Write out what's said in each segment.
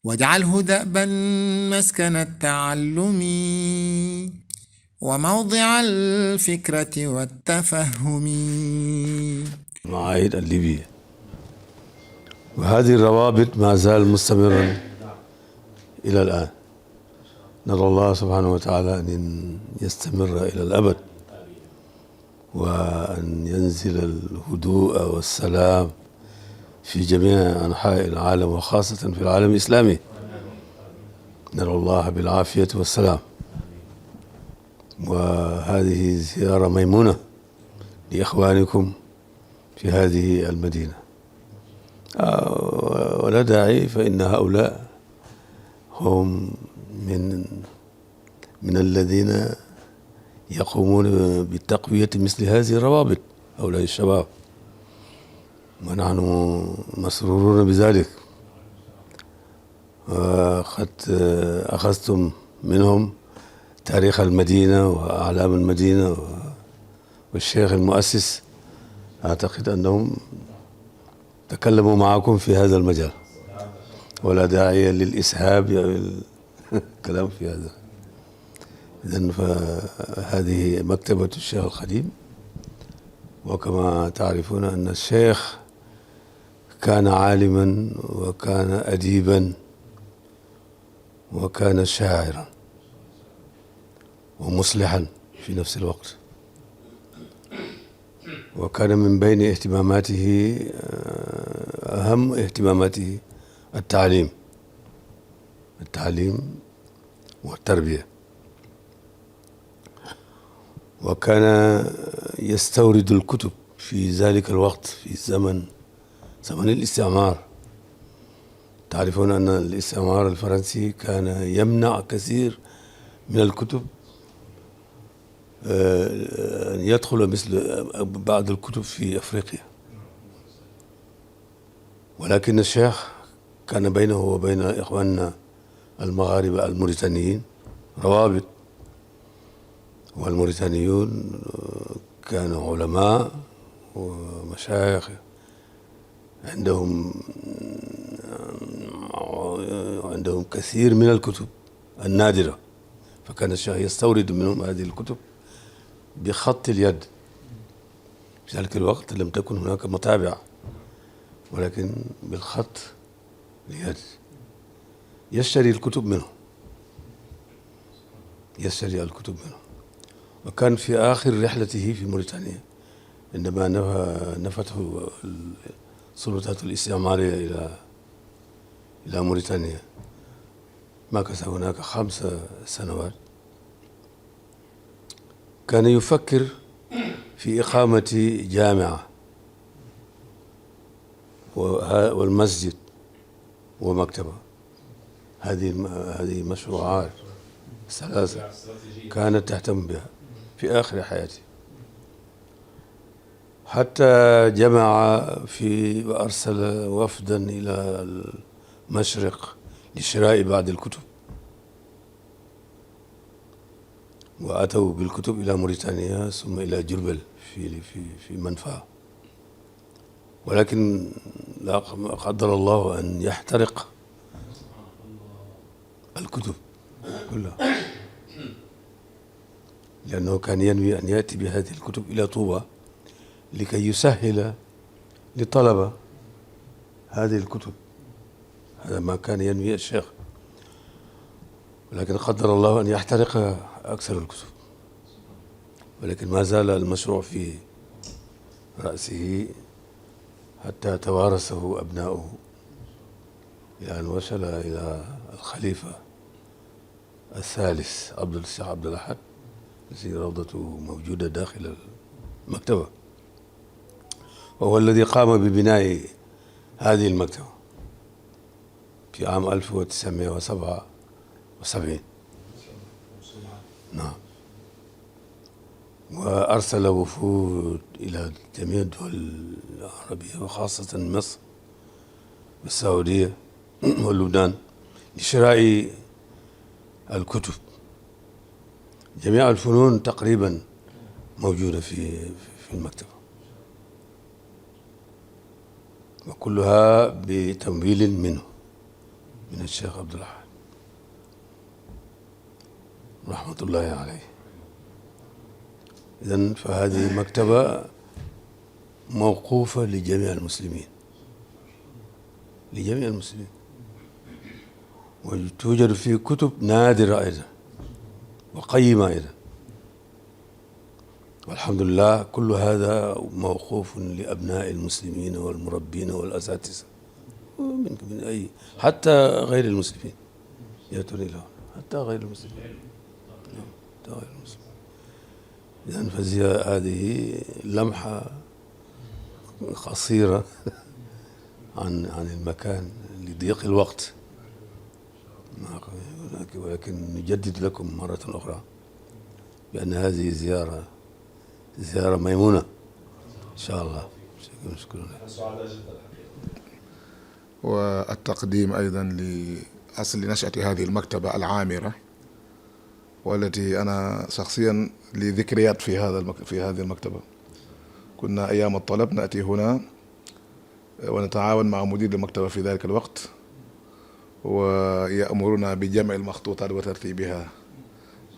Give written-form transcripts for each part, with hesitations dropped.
واجعله دأبا مسكن التعلم وموضع الفكرة والتفهم. المعاهد الليبية، وهذه الروابط ما زال مستمرا إلى الآن. نرى الله سبحانه وتعالى أن يستمر إلى الأبد، وأن ينزل الهدوء والسلام في جميع أنحاء العالم، وخاصة في العالم الإسلامي. نرى الله بالعافية والسلام. وهذه زيارة ميمونة لإخوانكم في هذه المدينة، ولا داعي، فإن هؤلاء هم من الذين يقومون بتقوية مثل هذه الروابط، هؤلاء الشباب، ونحن مسرورون بذلك. وقد أخذتم منهم تاريخ المدينة وأعلام المدينة والشيخ المؤسس. أعتقد أنهم تكلموا معكم في هذا المجال، ولا داعي للإسهاب الكلام في هذا. إذن فهذه مكتبة الشيخ الخديم. وكما تعرفون أن الشيخ كان عالما، وكان أديبا، وكان شاعرا، ومصلحا في نفس الوقت. وكان من بين اهتماماته، أهم اهتماماته، التعليم والتربية. وكان يستورد الكتب في ذلك الوقت، في زمن الاستعمار. تعرفون أن الاستعمار الفرنسي كان يمنع كثير من الكتب أن يدخل مثل بعض الكتب في أفريقيا. ولكن الشيخ كان بينه وبين إخواننا المغاربة الموريتانيين روابط، والموريتانيون كانوا علماء ومشايخ، عندهم كثير من الكتب النادرة، فكان الشيخ يستورد منهم هذه الكتب بخط اليد. في ذلك الوقت لم تكن هناك مطابع، ولكن بالخط اليد يشتري الكتب منه. وكان في آخر رحلته في موريتانيا، عندما نفته السلطات الاستعمارية إلى موريتانيا، مكث هناك 5 سنوات. كان يفكر في إقامة جامعة والمسجد ومكتبة. هذه مشروعات 3 كانت تهتم بها في آخر حياته، حتى جمع وأرسل وفدا إلى المشرق لشراء بعض الكتب، وأتوا بالكتب إلى موريتانيا ثم إلى جربل في منفى. ولكن لا قدر الله أن يحترق الكتب كلها، لأنه كان ينوي أن يأتي بهذه الكتب إلى طوبى لكي يسهل لطلبة هذه الكتب. هذا ما كان ينوي الشيخ، ولكن قدر الله أن يحترق أكثر الكتب. ولكن ما زال المشروع في رأسه حتى توارثه أبناؤه، إلى أن وصل إلى الخليفة الثالث الشيخ عبد الأحد، الذي روضته موجودة داخل المكتبة، وهو الذي قام ببناء هذه المكتبة في عام 1977. نعم. وأرسل وفود إلى جميع الدول العربية، وخاصة مصر والسعودية واللبنان، لشراء الكتب. جميع الفنون تقريبا موجودة في المكتبة، وكلها بتمويل منه. من الشيخ عبد الأحد رحمة الله عليه. إذن فهذه مكتبة موقوفة لجميع المسلمين، لجميع المسلمين، وتوجد فيه كتب نادرة أيضا وقيمة أيضا، والحمد لله كل هذا موقوف لأبناء المسلمين والمربين والأساتذة من أي، حتى غير المسلمين يأتون له، حتى غير المسلمين، حتى غير المسلمين. إذن هذه لمحة قصيرة عن المكان لضيق الوقت، ولكن نجدد لكم مرة أخرى بأن هذه زيارة ميمونة إن شاء الله. شكرا. والتقديم أيضا لأصل نشأة هذه المكتبة العامرة، والتي أنا شخصيا لي ذكريات في هذه المكتبة. كنا أيام الطلب نأتي هنا ونتعاون مع مدير المكتبة في ذلك الوقت، ويأمرنا بجمع المخطوطات وترتيبها.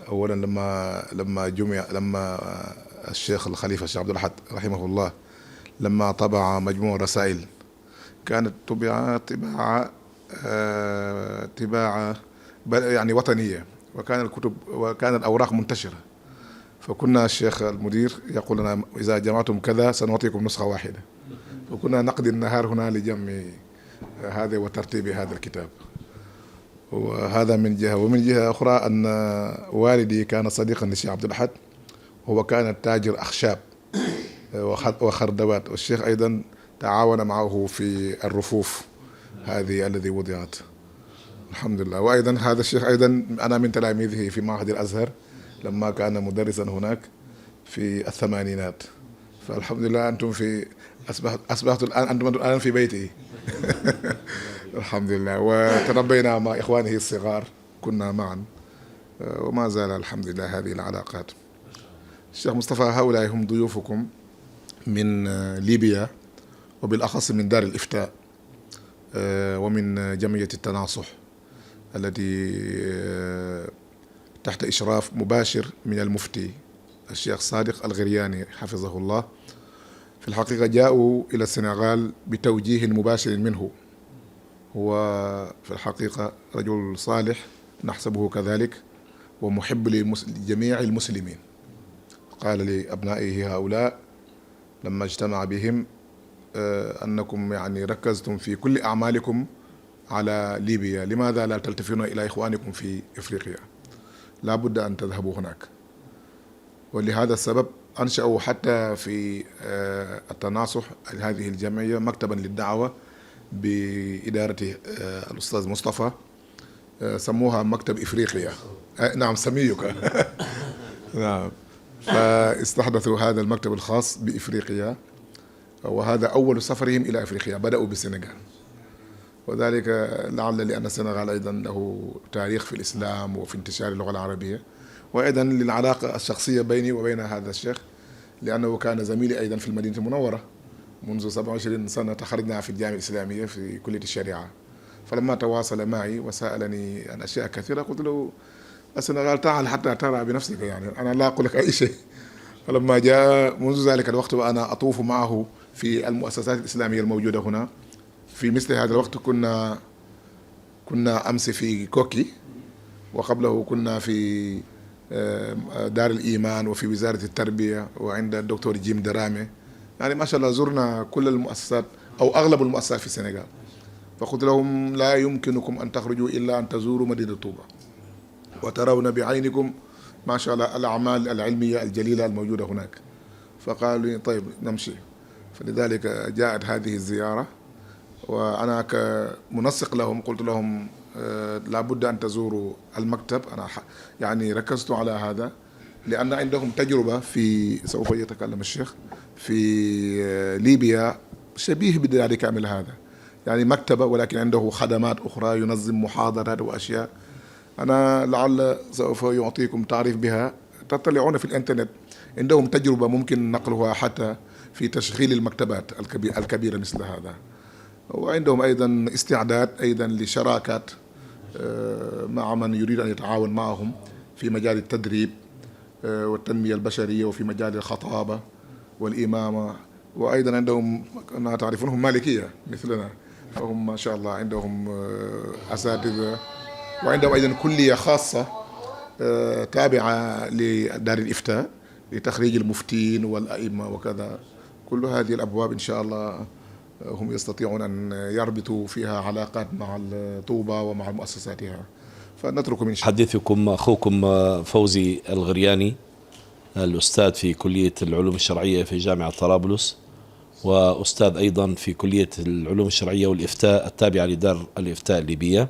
أولا لما الشيخ الخليفة الشيخ عبد الأحد رحمه الله لما طبع مجموع رسائل، كانت طباعة يعني وطنية، وكان الكتب وكان الأوراق منتشرة، فكنا الشيخ المدير يقول لنا إذا جمعتم كذا سنعطيكم نسخة واحدة، وكنا نقضي النهار هنا لجمع هذا وترتيب هذا الكتاب. وهذا من جهة، ومن جهة أخرى أن والدي كان صديقا للشيخ عبد الأحد، هو كان تاجر أخشاب وخردوات، والشيخ أيضا تعاون معه في الرفوف هذه الذي وضعت الحمد لله. وأيضا هذا الشيخ أيضا أنا من تلاميذه في معهد الأزهر لما كان مدرسا هناك في الثمانينات، فالحمد لله أنتم أصبحت الآن أنتم الآن في بيتي الحمد لله. وتربينا مع إخوانه الصغار، كنا معا وما زال الحمد لله هذه العلاقات. الشيخ مصطفى، هؤلاء هم ضيوفكم من ليبيا، وبالأخص من دار الإفتاء ومن جمعية التناصح التي تحت إشراف مباشر من المفتي الشيخ صادق الغرياني حفظه الله. في الحقيقة جاءوا إلى السنغال بتوجيه مباشر منه، هو في الحقيقة رجل صالح نحسبه كذلك، ومحب لجميع المسلمين. قال لأبنائه هؤلاء لما اجتمع بهم أنكم يعني ركزتم في كل أعمالكم على ليبيا، لماذا لا تلتفتون إلى إخوانكم في إفريقيا؟ لا بد أن تذهبوا هناك. ولهذا السبب أنشأوا حتى في التناصح هذه الجمعية مكتبا للدعوة بإدارة الأستاذ مصطفى، سموها مكتب إفريقيا. نعم سميك نعم. فاستحدثوا هذا المكتب الخاص بإفريقيا، وهذا أول سفرهم إلى أفريقيا، بدأوا بالسنغال، وذلك لعل لأن السنغال أيضا له تاريخ في الإسلام وفي انتشار اللغة العربية، وأيضا للعلاقة الشخصية بيني وبين هذا الشيخ، لأنه كان زميلي أيضا في المدينة المنورة منذ 27 سنة، تخرجنا في الجامعة الإسلامية في كلية الشريعة. فلما تواصل معي وسألني عن أشياء كثيرة قلت له السنغال تعال حتى ترى بنفسك، يعني أنا لا أقول لك أي شيء. فلما جاء منذ ذلك الوقت وأنا أطوف معه في المؤسسات الإسلامية الموجودة هنا في مثل هذا الوقت، كنا أمس في كوكي، وقبله كنا في دار الإيمان وفي وزارة التربية وعند الدكتور جيم درامي، يعني ما شاء الله زرنا كل المؤسسات أو أغلب المؤسسات في السنغال. فقلت لهم لا يمكنكم أن تخرجوا إلا أن تزوروا مدينة طوبة وترون بعينكم ما شاء الله الأعمال العلمية الجليلة الموجودة هناك. فقالوا لي طيب نمشي، فلذلك جاءت هذه الزيارة، وأنا كمنسق لهم قلت لهم لابد أن تزوروا المكتب. أنا يعني ركزت على هذا لأن عندهم تجربة في، سوف يتكلم الشيخ، في ليبيا شبيه بذلك مثل هذا، يعني مكتبة ولكن عنده خدمات أخرى، ينظم محاضرات وأشياء. أنا لعل سوف يعطيكم تعريف بها، تطلعون في الإنترنت، عندهم تجربة ممكن نقلها حتى في تشغيل المكتبات الكبيرة مثل هذا. وعندهم أيضا استعداد أيضا لشراكات مع من يريد أن يتعاون معهم في مجال التدريب والتنمية البشرية وفي مجال الخطابة والإمامة. وأيضا عندهم كما تعرفونهم مالكية مثلنا، فهم ما شاء الله عندهم أساتذة، وعندهم أيضا كلية خاصة تابعة لدار الإفتاء لتخريج المفتين والأئمة وكذا. كل هذه الأبواب إن شاء الله هم يستطيعون أن يربطوا فيها علاقات مع الطوبة ومع مؤسساتها. فنتركم إن شاء الله. حديثكم أخوكم فوزي الغرياني، الأستاذ في كلية العلوم الشرعية في جامعة طرابلس، وأستاذ أيضا في كلية العلوم الشرعية والإفتاء التابعة لدار الإفتاء الليبية.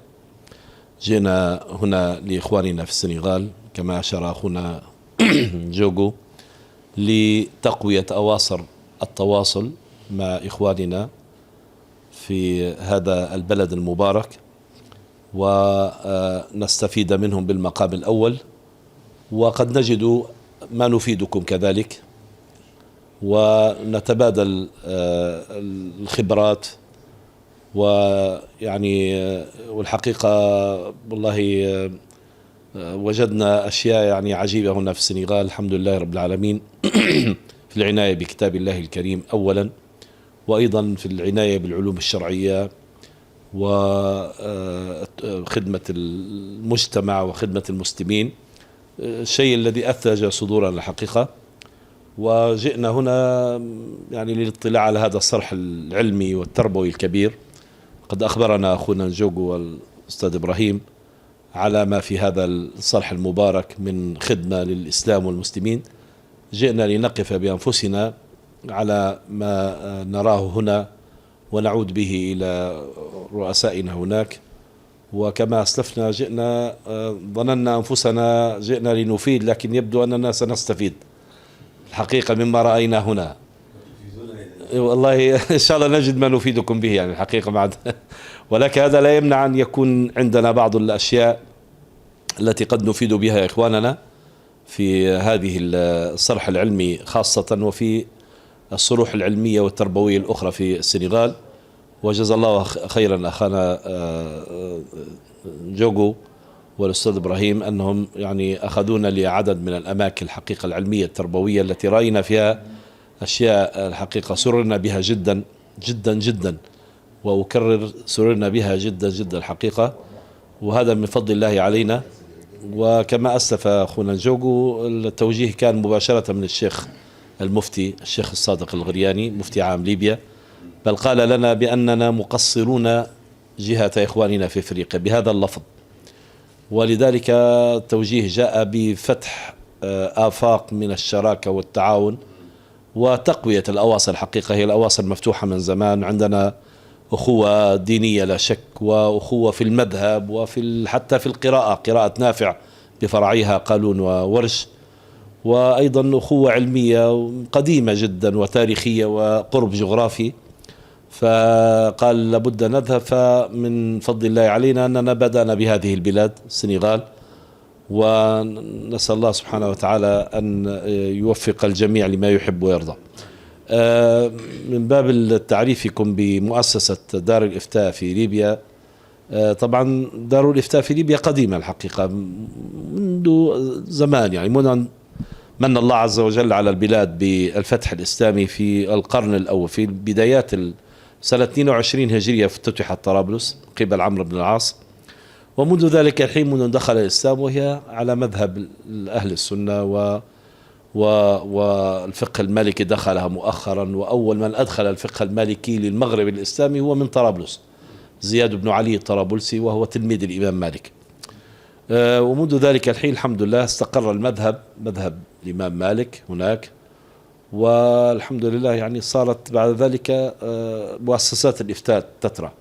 جئنا هنا لإخواننا في السنغال كما أشار أخونا جوجو لتقوية أواصر التواصل مع إخواننا في هذا البلد المبارك، ونستفيد منهم بالمقام الأول، وقد نجد ما نفيدكم كذلك، ونتبادل الخبرات. ويعني والحقيقة والله وجدنا أشياء يعني عجيبة هنا في السنغال، الحمد لله رب العالمين في العناية بكتاب الله الكريم أولا، وأيضا في العناية بالعلوم الشرعية وخدمة المجتمع وخدمة المسلمين، الشيء الذي أثلج صدورنا الحقيقة. وجئنا هنا يعني للاطلاع على هذا الصرح العلمي والتربوي الكبير. قد أخبرنا أخونا جوجو والأستاذ إبراهيم على ما في هذا الصرح المبارك من خدمة للإسلام والمسلمين. جئنا لنقف بأنفسنا على ما نراه هنا ونعود به إلى رؤسائنا هناك. وكما أسلفنا جئنا ظننا أنفسنا جئنا لنفيد، لكن يبدو أننا سنستفيد الحقيقة مما رأينا هنا. والله إن شاء الله نجد ما نفيدكم به يعني الحقيقة بعد ولكن هذا لا يمنع أن يكون عندنا بعض الأشياء التي قد نفيد بها إخواننا في هذه الصرح العلمي خاصة، وفي الصروح العلمية والتربوية الأخرى في السنغال. وجزا الله خيرا أخانا جوجو والأستاذ إبراهيم أنهم يعني أخذونا لعدد من الأماكن الحقيقة العلمية التربوية التي رأينا فيها أشياء الحقيقة سررنا بها جدا جدا جدا، وأكرر سررنا بها جدا جدا الحقيقة، وهذا من فضل الله علينا. وكما أسلف أخونا جوجو التوجيه كان مباشرة من الشيخ المفتي الشيخ الصادق الغرياني مفتي عام ليبيا، بل قال لنا بأننا مقصرون جهة إخواننا في أفريقيا بهذا اللفظ. ولذلك التوجيه جاء بفتح آفاق من الشراكة والتعاون وتقوية الأواصر. الحقيقة هي الأواصر مفتوحة من زمان، عندنا أخوة دينية لا شك، وأخوة في المذهب، وفي حتى في القراءة، قراءة نافع بفرعيها قالون وورش، وأيضا أخوة علمية قديمة جدا وتاريخية وقرب جغرافي. فقال لابد نذهب، فمن فضل الله علينا أننا بدأنا بهذه البلاد السنغال، ونسأل الله سبحانه وتعالى أن يوفق الجميع لما يحب ويرضى. من باب تعريفكم بمؤسسة دار الإفتاء في ليبيا، طبعا دار الإفتاء في ليبيا قديمة الحقيقة منذ زمان، يعني منذ أن من الله عز وجل على البلاد بالفتح الإسلامي في القرن الأول، في بدايات سنة 22 هجرية افتتحت طرابلس قبل عمرو بن العاص، ومنذ ذلك الحين منذ دخل الإسلام وهي على مذهب أهل السنة والفقه المالكي دخلها مؤخرا. وأول من أدخل الفقه المالكي للمغرب الإسلامي هو من طرابلس زياد بن علي الطرابلسي، وهو تلميذ الإمام مالك. ومنذ ذلك الحين الحمد لله استقر المذهب، مذهب الإمام مالك هناك، والحمد لله يعني صارت بعد ذلك مؤسسات الإفتاء تترى.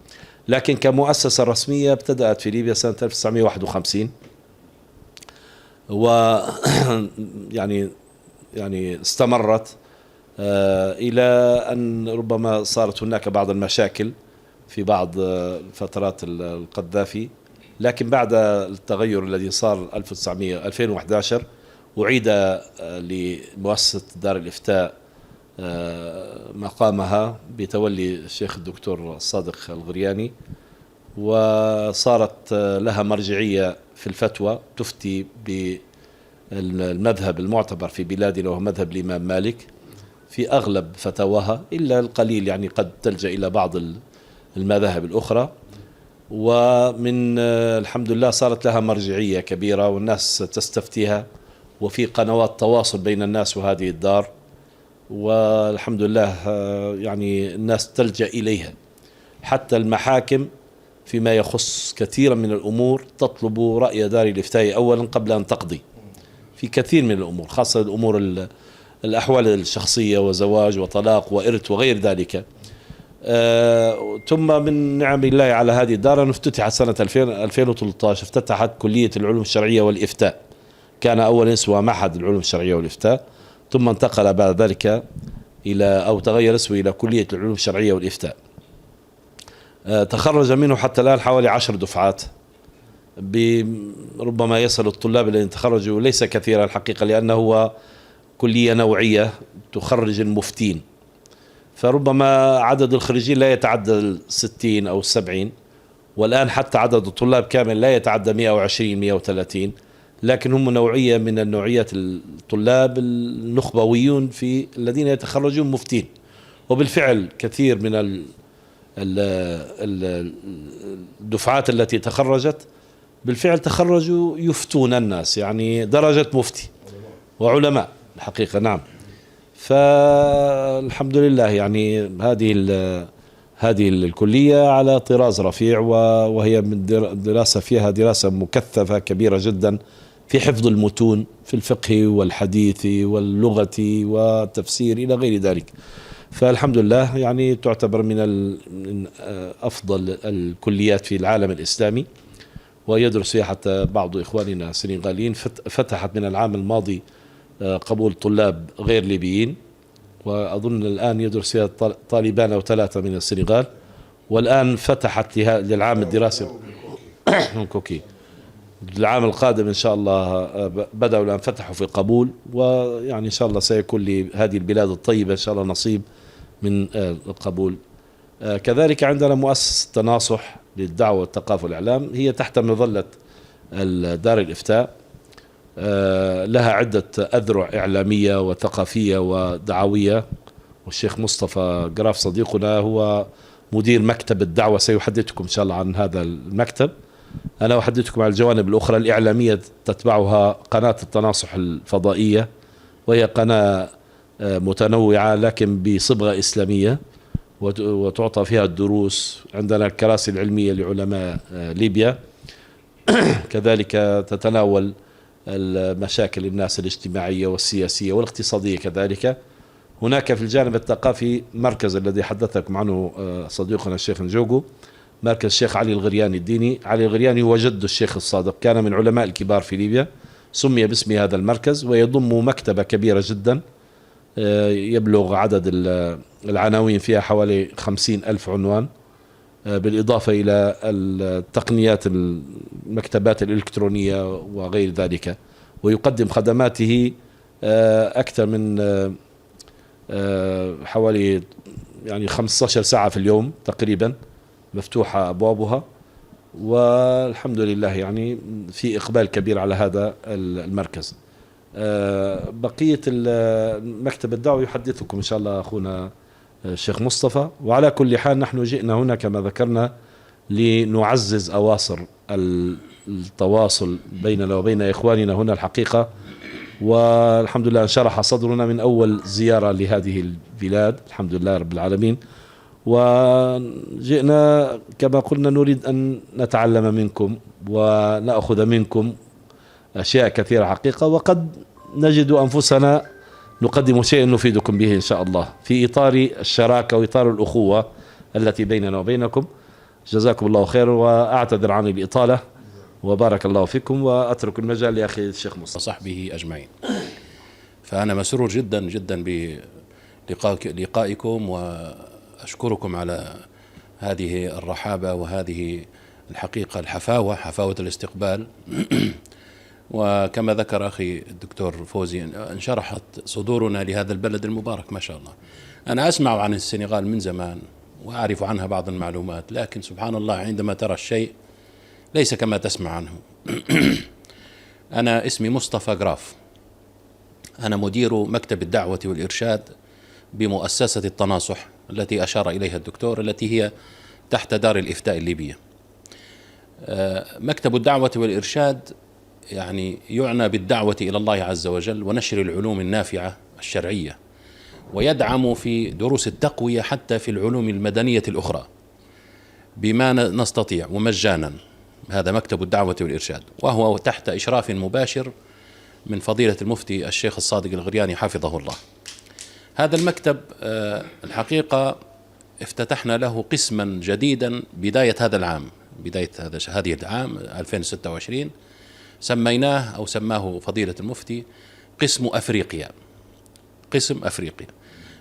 لكن كمؤسسة رسمية ابتدأت في ليبيا سنة 1951، و يعني استمرت إلى أن ربما صارت هناك بعض المشاكل في بعض فترات القذافي، لكن بعد التغير الذي صار 2011 أعيد لمؤسسة دار الإفتاء مقامها بتولي الشيخ الدكتور الصادق الغرياني، وصارت لها مرجعية في الفتوى، تفتي بالمذهب المعتبر في بلادنا وهو مذهب الإمام مالك في أغلب فتاواها، إلا القليل يعني قد تلجأ إلى بعض المذاهب الأخرى. ومن الحمد لله صارت لها مرجعية كبيرة والناس تستفتيها، وفي قنوات تواصل بين الناس وهذه الدار، والحمد لله يعني الناس تلجأ إليها. حتى المحاكم فيما يخص كثيرا من الأمور تطلب رأي دار الإفتاء أولا قبل أن تقضي في كثير من الأمور، خاصة الأمور الأحوال الشخصية وزواج وطلاق وإرث وغير ذلك. ثم من نعم الله على هذه الدار أن افتتحت سنة 2013 افتتحت كلية العلوم الشرعية والإفتاء. كان أول اسمه معهد العلوم الشرعية والإفتاء، ثم انتقل بعد ذلك تغير اسمه إلى كلية العلوم الشرعية والإفتاء. تخرج منه حتى الآن حوالي 10 دفعات، ربما يصل الطلاب الذين تخرجوا ليس كثيرا الحقيقة، لأنه هو كلية نوعية تخرج المفتين، فربما عدد الخريجين لا يتعدى 60 أو 70، والآن حتى عدد الطلاب كامل لا يتعدى 120 130، لكن هم نوعية من النوعيات الطلاب النخبويون في الذين يتخرجون مفتين. وبالفعل كثير من الدفعات التي تخرجت بالفعل تخرجوا يفتون الناس، يعني درجة مفتي وعلماء الحقيقة. نعم، فالحمد لله يعني هذه الكلية على طراز رفيع، وهي من دراسة فيها دراسة مكثفة كبيرة جدا في حفظ المتون في الفقه والحديث واللغة والتفسير إلى غير ذلك. فالحمد لله يعني تعتبر من أفضل الكليات في العالم الإسلامي، ويدرس فيها حتى بعض إخواننا السنغاليين. فتحت من العام الماضي قبول طلاب غير ليبيين، وأظن الآن يدرس فيها طالبان أو 3 من السنغال، والآن فتحت للعام الدراسي كوكي العام القادم إن شاء الله. بدأوا الآن فتحوا في قبول، ويعني إن شاء الله سيكون لهذه البلاد الطيبة إن شاء الله نصيب من القبول. كذلك عندنا مؤسسة تناصح للدعوة والثقافة والإعلام، هي تحت مظلة دار الإفتاء، لها عدة أذرع إعلامية وثقافية ودعوية، والشيخ مصطفى قراف صديقنا هو مدير مكتب الدعوة، سيحدثكم إن شاء الله عن هذا المكتب. أنا أحدثكم عن الجوانب الأخرى الإعلامية تتبعها قناة التناصح الفضائية، وهي قناة متنوعة لكن بصبغة إسلامية، وتعطى فيها الدروس. عندنا الكراسي العلمية لعلماء ليبيا، كذلك تتناول المشاكل الناس الاجتماعية والسياسية والاقتصادية. كذلك هناك في الجانب الثقافي مركز الذي حدثكم عنه صديقنا الشيخ نجوجو، مركز الشيخ علي الغرياني الديني. علي الغرياني هو جد الشيخ الصادق، كان من علماء الكبار في ليبيا، سمي باسم هذا المركز، ويضم مكتبة كبيرة جدا يبلغ عدد العناوين فيها حوالي 50,000 عنوان، بالإضافة إلى التقنيات المكتبات الإلكترونية وغير ذلك. ويقدم خدماته أكثر من حوالي يعني 15 ساعة في اليوم تقريبا مفتوحة أبوابها، والحمد لله يعني في إقبال كبير على هذا المركز. بقية المكتب الدعوي يحدثكم إن شاء الله أخونا الشيخ مصطفى. وعلى كل حال نحن جئنا هنا كما ذكرنا لنعزز أواصر التواصل بيننا وبين إخواننا هنا الحقيقة، والحمد لله انشرح صدرنا من أول زيارة لهذه البلاد الحمد لله رب العالمين. وجئنا كما قلنا نريد أن نتعلم منكم ونأخذ منكم أشياء كثيرة حقيقة، وقد نجد أنفسنا نقدم شيء نفيدكم به إن شاء الله في إطار الشراكة وإطار الأخوة التي بيننا وبينكم. جزاكم الله خير، وأعتذر عن الإطالة، وبارك الله فيكم، وأترك المجال لأخي الشيخ مصطفى وصحبه أجمعين. فأنا مسرور جدا جدا بلقائكم، وأشكركم على هذه الرحابة وهذه الحقيقة الحفاوة، حفاوة الاستقبال. وكما ذكر أخي الدكتور فوزي انشرحت صدورنا لهذا البلد المبارك ما شاء الله. أنا أسمع عن السنغال من زمان، وأعرف عنها بعض المعلومات، لكن سبحان الله عندما ترى الشيء ليس كما تسمع عنه. أنا اسمي مصطفى جراف، أنا مدير مكتب الدعوة والإرشاد بمؤسسة التناصح التي أشار إليها الدكتور، التي هي تحت دار الإفتاء الليبية. مكتب الدعوة والإرشاد يعني يعنى بالدعوة إلى الله عز وجل ونشر العلوم النافعة الشرعية، ويدعم في دروس التقوية حتى في العلوم المدنية الأخرى بما نستطيع ومجانا. هذا مكتب الدعوة والإرشاد، وهو تحت إشراف مباشر من فضيلة المفتي الشيخ الصادق الغرياني حفظه الله. هذا المكتب الحقيقة افتتحنا له قسما جديدا بداية هذا العام، بداية هذه العام 2026، سميناه أو سماه فضيلة المفتي قسم أفريقيا. قسم أفريقيا،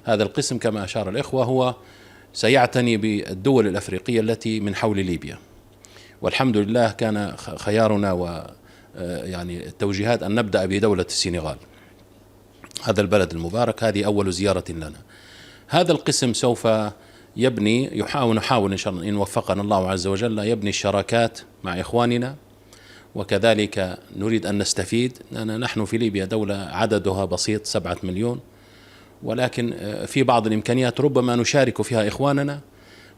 هذا القسم كما أشار الإخوة هو سيعتني بالدول الأفريقية التي من حول ليبيا، والحمد لله كان خيارنا ويعني التوجيهات أن نبدأ بدولة السنغال، هذا البلد المبارك، هذه أول زيارة لنا. هذا القسم سوف يبني، نحاول إن شاء الله إن وفقنا الله عز وجل يبني الشراكات مع إخواننا، وكذلك نريد أن نستفيد، لأن نحن في ليبيا دولة عددها بسيط 7 مليون، ولكن في بعض الإمكانيات ربما نشارك فيها إخواننا،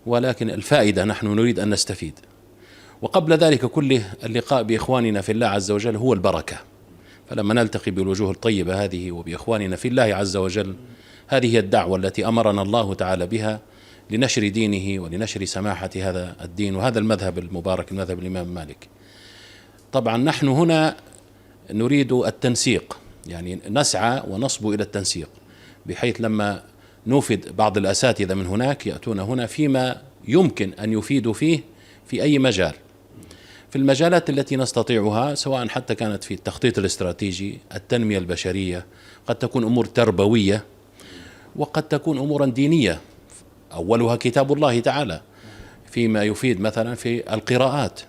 ولكن الفائدة نحن نريد أن نستفيد. وقبل ذلك كله اللقاء بإخواننا في الله عز وجل هو البركة، فلما نلتقي بالوجوه الطيبة هذه وبإخواننا في الله عز وجل، هذه هي الدعوة التي أمرنا الله تعالى بها لنشر دينه ولنشر سماحة هذا الدين وهذا المذهب المبارك، المذهب الإمام مالك. طبعا نحن هنا نريد التنسيق، يعني نسعى ونصبو إلى التنسيق، بحيث لما نوفد بعض الأساتذة من هناك يأتون هنا فيما يمكن أن يفيدوا فيه في أي مجال، في المجالات التي نستطيعها، سواء حتى كانت في التخطيط الاستراتيجي، التنمية البشرية، قد تكون أمور تربوية، وقد تكون أمورا دينية أولها كتاب الله تعالى، فيما يفيد مثلا في القراءات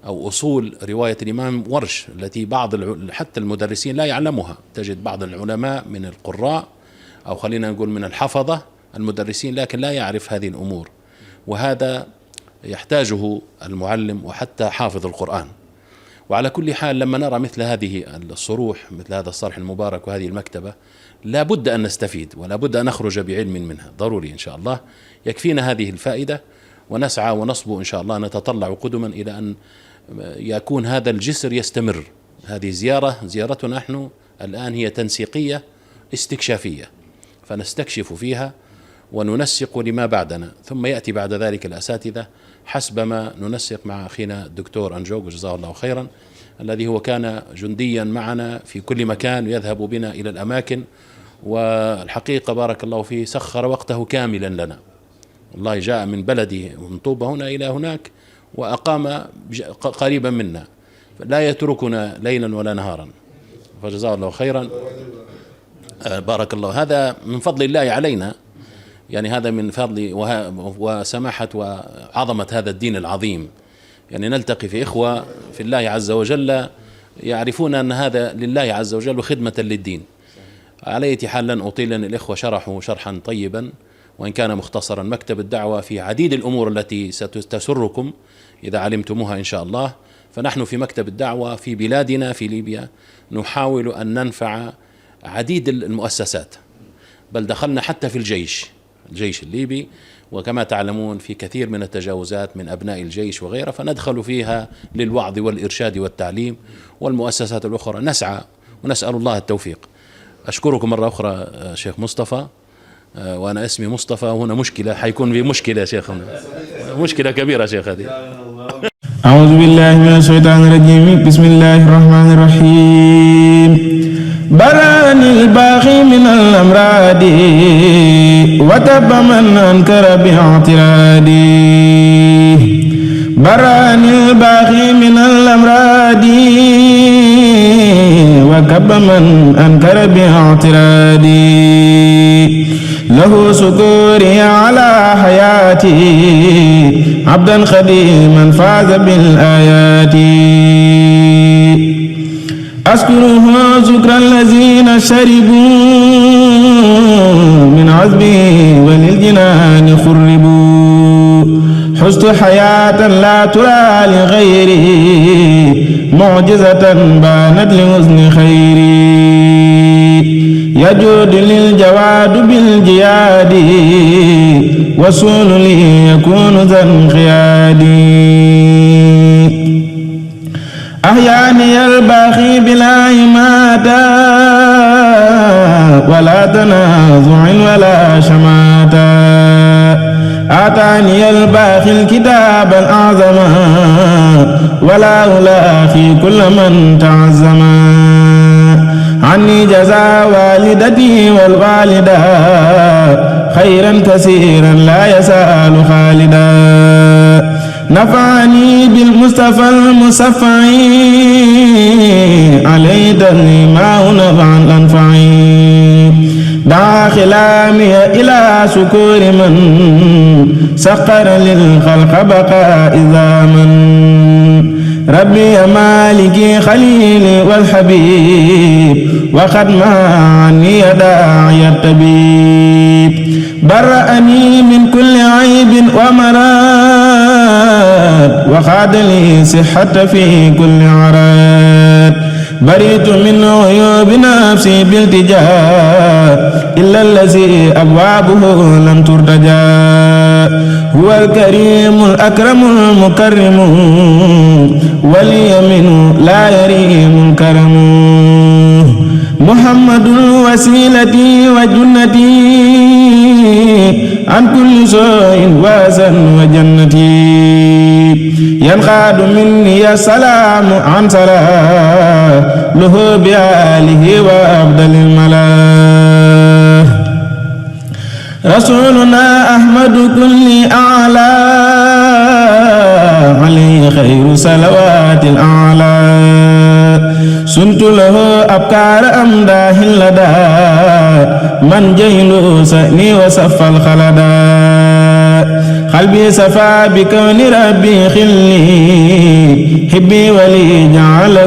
أو أصول رواية الإمام ورش التي بعض حتى المدرسين لا يعلمها. تجد بعض العلماء من القراء أو خلينا نقول من الحفظة المدرسين لكن لا يعرف هذه الأمور، وهذا يحتاجه المعلم وحتى حافظ القرآن. وعلى كل حال لما نرى مثل هذه الصروح، مثل هذا الصرح المبارك وهذه المكتبة، لا بد أن نستفيد ولا بد أن نخرج بعلم منها، ضروري إن شاء الله. يكفينا هذه الفائدة ونسعى ونصبو إن شاء الله، نتطلع قدما إلى أن يكون هذا الجسر يستمر. هذه زيارتنا نحن الآن هي تنسيقية استكشافية، فنستكشف فيها وننسق لما بعدنا، ثم يأتي بعد ذلك الأساتذة حسب ما ننسق مع أخينا الدكتور أنجوق جزاه الله خيرا، الذي هو كان جنديا معنا في كل مكان يذهب بنا إلى الأماكن، والحقيقة بارك الله فيه سخر وقته كاملا لنا، والله جاء من بلده من طوبة هنا إلى هناك وأقام قريبا منا، لا يتركنا ليلا ولا نهارا، فجزاه الله خيرا. بارك الله، هذا من فضل الله علينا، يعني هذا من فضل وسماحة وعظمة هذا الدين العظيم. يعني نلتقي في إخوة في الله عز وجل يعرفون أن هذا لله عز وجل وخدمة للدين. على أي حال لن أطيل، لأن الإخوة شرحوا شرحا طيبا وإن كان مختصرا. مكتب الدعوة في عديد الأمور التي ستسركم إذا علمتموها إن شاء الله. فنحن في مكتب الدعوة في بلادنا في ليبيا نحاول أن ننفع عديد المؤسسات، بل دخلنا حتى في الجيش الليبي، وكما تعلمون في كثير من التجاوزات من أبناء الجيش وغيره، فندخل فيها للوعظ والإرشاد والتعليم، والمؤسسات الأخرى نسعى ونسأل الله التوفيق. أشكركم مرة أخرى شيخ مصطفى، وأنا اسمي مصطفى، وهنا مشكلة، حيكون في مشكلة يا شيخ، مشكلة كبيرة شيخ هذه. أعوذ بالله من الشيطان الرجيم، بسم الله الرحمن الرحيم. براني الباغي من الأمراض وتب من أنكر باعترادي. براني الباغي من الأمراض وكب من أنكر باعترادي. له سكوري على حياتي عبدا خديما فاز بالآيات. أشكره شكر الذين شربوا من عذبي وللجنان خربوا. حزت حياة لا ترى لغيري معجزة بانت لحسن خيري يجود للجواد بالجياد وصول لي يكون ذا انقيادي أحياني الباخي بلا إماتة ولا تنازع ولا شماتة آتاني الباخي الكتاب الأعظم ولا ألاخي كل من تعزم عني جزا والدتي والوالدة خيرا كثيرا لا يسأل خالدا نفعني بالمصطفى المصفع عليه تسليماه نفعا أنفعي دعا خلامي إلى سكور من سخر للخلق بقاء إذا من ربي مالكي خليلي والحبيب وقد معني داعي الطبيب برأني من كل عيب ومراد وخاد لي صحة في كل عراد بريت من عيوب نفسي بالتجاه إلا الذي أبوابه لم ترتجى هو الكريم الأكرم المكرم واليمين لا يريم الكرم محمد وسيلتي وجنتي عن كل سوء وازن وجنتي ينقاد مني السلام عن سلام له بآله وأفضل الملاه رسولنا أحمد كل أعلى عليه خير صلوات الأعلى سنت له أبكار أمداه لدى من جيل سأني وصف الخلدا قلبي صفا بكون ربي خلي حبي ولي جعل